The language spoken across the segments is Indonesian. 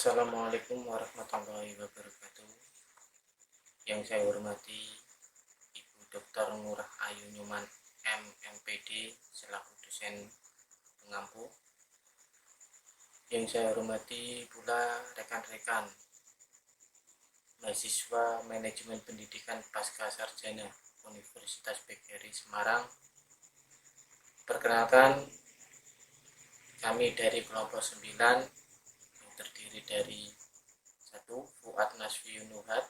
Assalamualaikum warahmatullahi wabarakatuh. Yang saya hormati Ibu Dr. Ngurah Ayu Nyuman MMPD selaku dosen pengampu. Yang saya hormati pula rekan-rekan mahasiswa Manajemen Pendidikan Pasca Sarjana Universitas PGRI Semarang. Perkenalkan, kami dari kelompok 9 yang terdiri dari 1. Fuad Nasfiun Nuhat,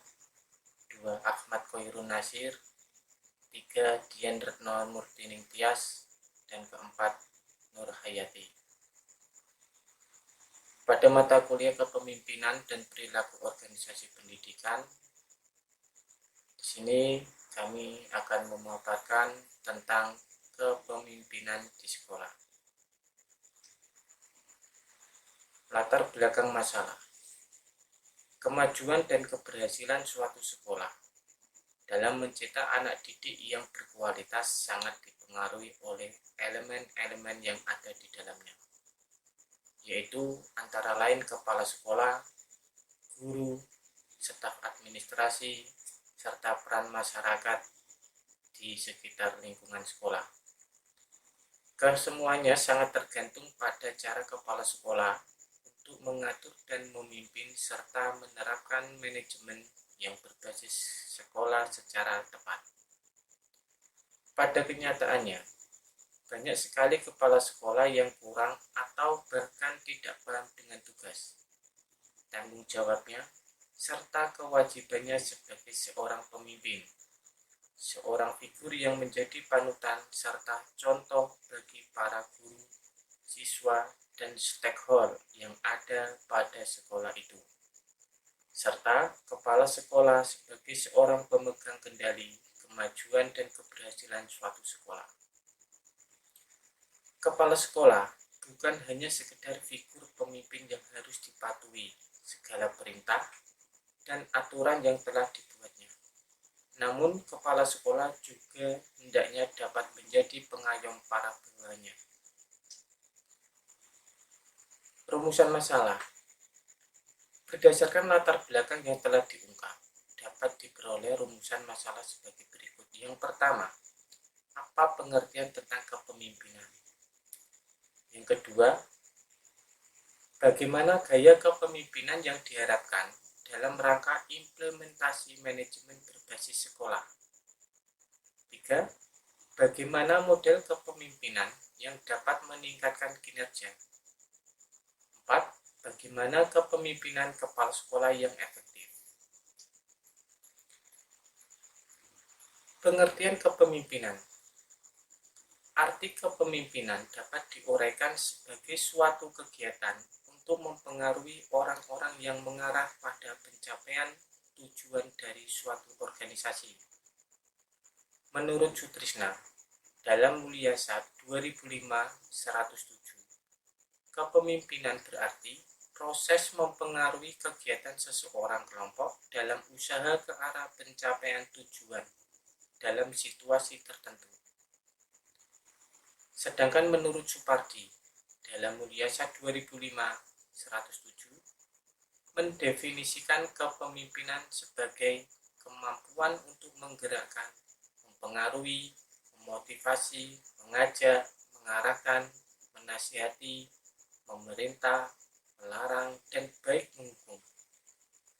2. Ahmad Khoirun Nasir, 3. Dian Retno Murtining Tias, dan keempat Nur Hayati. Pada mata kuliah Kepemimpinan dan Perilaku Organisasi Pendidikan, di sini kami akan memaparkan tentang kepemimpinan di sekolah. Latar belakang masalah. Kemajuan dan keberhasilan suatu sekolah dalam mencetak anak didik yang berkualitas sangat dipengaruhi oleh elemen-elemen yang ada di dalamnya, yaitu antara lain kepala sekolah, guru, staf administrasi, serta peran masyarakat di sekitar lingkungan sekolah. Kesemuanya sangat tergantung pada cara kepala sekolah untuk mengatur dan memimpin serta menerapkan manajemen yang berbasis sekolah secara tepat. Pada kenyataannya, banyak sekali kepala sekolah yang kurang atau bahkan tidak paham dengan tugas, tanggung jawabnya, serta kewajibannya sebagai seorang pemimpin, seorang figur yang menjadi panutan serta contoh bagi para guru, siswa, dan stakeholder yang ada pada sekolah itu, serta kepala sekolah sebagai seorang pemegang kendali kemajuan dan keberhasilan suatu sekolah. Kepala sekolah bukan hanya sekedar figur pemimpin yang harus dipatuhi segala perintah dan aturan yang telah dibuatnya. Namun kepala sekolah juga hendaknya dapat menjadi pengayom para bawahannya. Rumusan masalah. Berdasarkan latar belakang yang telah diungkap, dapat diperoleh rumusan masalah sebagai berikut. Yang pertama, apa pengertian tentang kepemimpinan? Yang kedua, bagaimana gaya kepemimpinan yang diharapkan dalam rangka implementasi manajemen berbasis sekolah? 3. Bagaimana model kepemimpinan yang dapat meningkatkan kinerja? 4. Bagaimana kepemimpinan kepala sekolah yang efektif? Pengertian kepemimpinan. Arti kepemimpinan dapat diuraikan sebagai suatu kegiatan untuk mempengaruhi orang-orang yang mengarah pada pencapaian tujuan dari suatu organisasi. Menurut Sutrisna, dalam Mulyasat 2005-107, kepemimpinan berarti proses mempengaruhi kegiatan seseorang kelompok dalam usaha ke arah pencapaian tujuan dalam situasi tertentu. Sedangkan menurut Supardi, dalam Mulyasat 2005-107, mendefinisikan kepemimpinan sebagai kemampuan untuk menggerakkan, mempengaruhi, memotivasi, mengajak, mengarahkan, menasihati, memerintah, melarang, dan baik menghukum,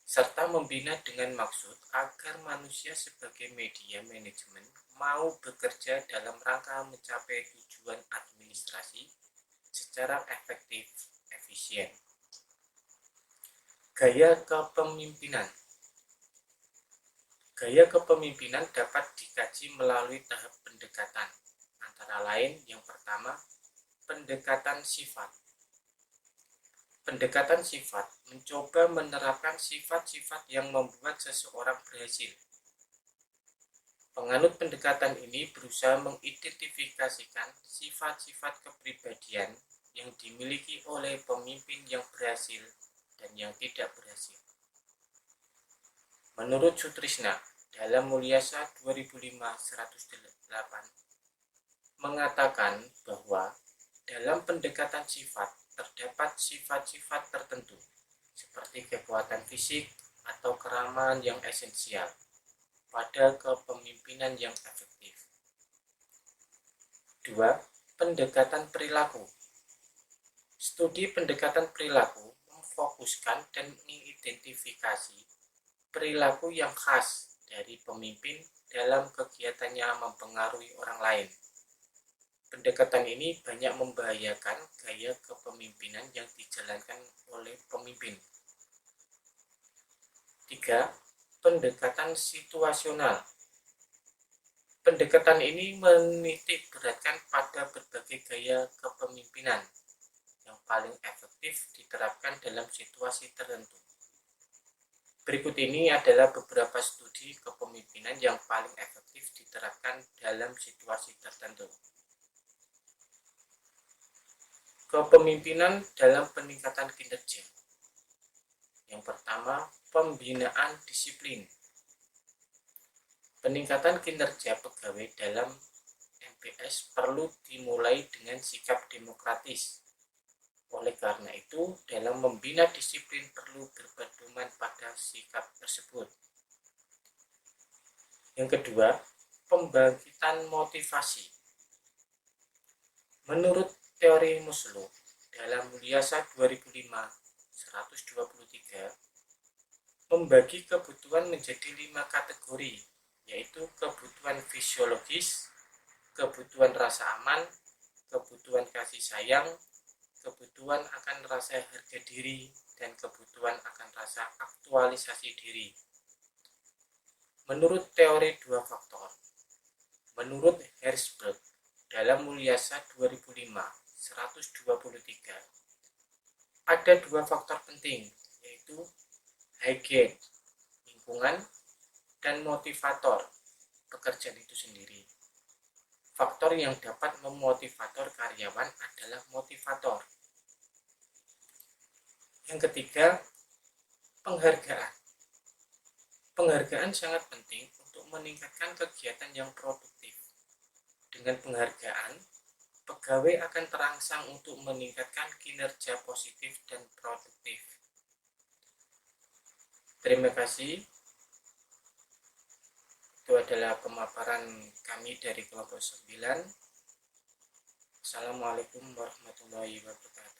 serta membina dengan maksud agar manusia sebagai media manajemen mau bekerja dalam rangka mencapai tujuan administrasi secara efektif, efisien. Gaya kepemimpinan. Gaya kepemimpinan dapat dikaji melalui tahap pendekatan, antara lain yang pertama, pendekatan sifat. Pendekatan sifat mencoba menerapkan sifat-sifat yang membuat seseorang berhasil. Penganut pendekatan ini berusaha mengidentifikasikan sifat-sifat kepribadian yang dimiliki oleh pemimpin yang berhasil dan yang tidak berhasil. Menurut Sutrisna, dalam Mulyasat 2005-108, mengatakan bahwa dalam pendekatan sifat terdapat sifat-sifat tertentu seperti kekuatan fisik atau keramahan yang esensial pada kepemimpinan yang efektif. 2. Pendekatan perilaku. Studi pendekatan perilaku memfokuskan dan mengidentifikasi perilaku yang khas dari pemimpin dalam kegiatannya mempengaruhi orang lain. Pendekatan ini banyak membahayakan gaya kepemimpinan yang dijalankan oleh pemimpin. 3. Pendekatan situasional. Pendekatan ini menitik beratkan pada berbagai gaya kepemimpinan yang paling efektif diterapkan dalam situasi tertentu. Berikut ini adalah beberapa studi kepemimpinan yang paling efektif diterapkan dalam situasi tertentu. Kepemimpinan dalam peningkatan kinerja. Yang pertama, pembinaan disiplin. Peningkatan kinerja pegawai dalam MPS perlu dimulai dengan sikap demokratis. Oleh karena itu, dalam membina disiplin perlu berpedoman pada sikap tersebut. Yang kedua, pembangkitan motivasi. Menurut teori Maslow, dalam Mulyasa 2005-123, membagi kebutuhan menjadi 5 kategori, yaitu kebutuhan fisiologis, kebutuhan rasa aman, kebutuhan kasih sayang, kebutuhan akan rasa harga diri, dan kebutuhan akan rasa aktualisasi diri. Menurut teori 2 faktor, menurut Herzberg dalam Mulyasa 2005-123, ada 2 faktor penting, yaitu hygiene, lingkungan, dan motivator, pekerjaan itu sendiri. Faktor yang dapat memotivator karyawan adalah motivator. Yang ketiga, penghargaan. Penghargaan sangat penting untuk meningkatkan kegiatan yang produktif. Dengan penghargaan, pegawai akan terangsang untuk meningkatkan kinerja positif dan produktif. Terima kasih. Itu adalah pemaparan kami dari kelompok 9. Assalamualaikum warahmatullahi wabarakatuh.